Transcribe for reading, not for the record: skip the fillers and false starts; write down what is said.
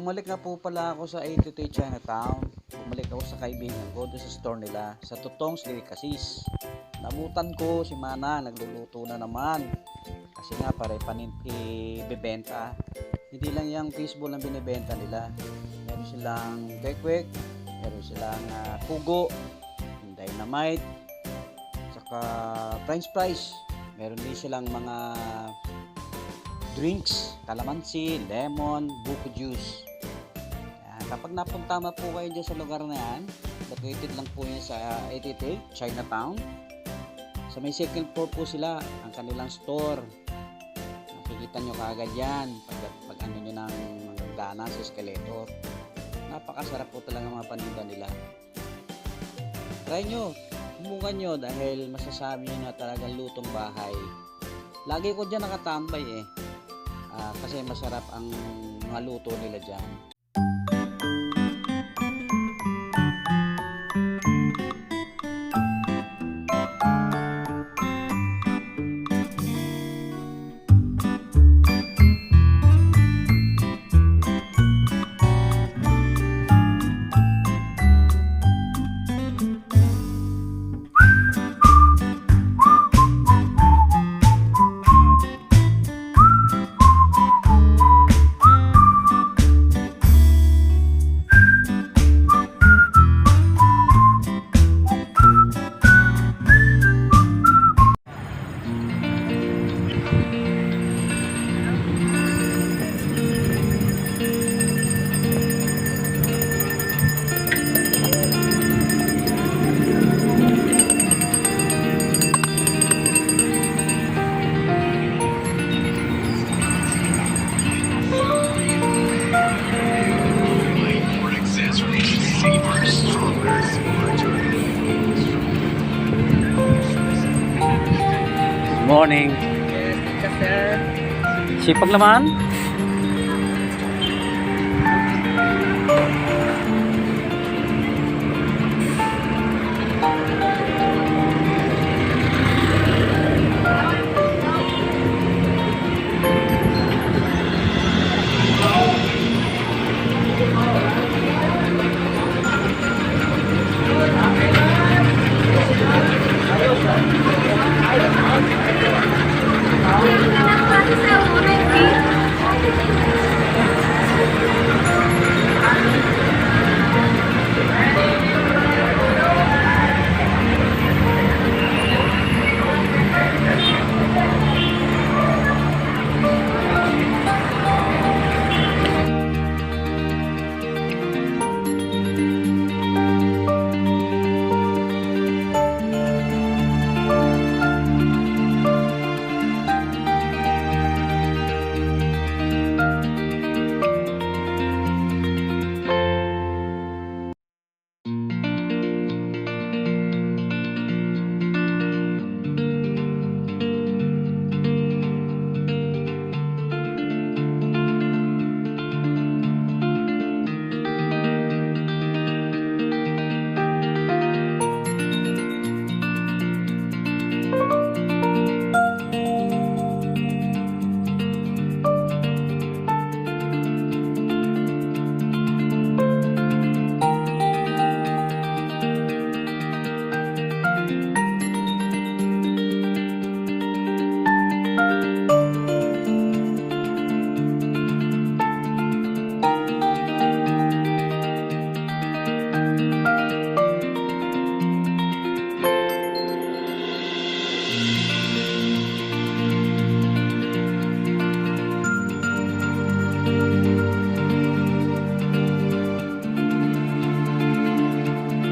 Bumalik nga po pala ako sa 82 Chinatown. Bumalik ako sa kaibigan ko doon sa store nila, sa Tutong's Delicacies. Nabutan ko si Mana, nagluluto na naman. Kasi nga pare ibebenta. Hindi lang yung fishball ang binibenta nila. Meron silang kwek-kwek, meron silang pugo, yung dynamite, saka french fries. Meron din silang mga drinks, calamansi, lemon, buko juice. Yan. Kapag napunta po kayo dyan sa lugar na yan, located lang po yan sa 88 Chinatown. Sa may second floor po sila, ang kanilang store. Nakikita nyo kaagad yan pag ano nyo ng gana sa escalator. Napakasarap po talaga mga paninda nila. Try nyo, humukan nyo dahil masasabi nyo na talagang lutong bahay. Lagi ko dyan nakatambay kasi masarap ang mga luto nila dyan. Morning. Yes, sir. Sipag naman.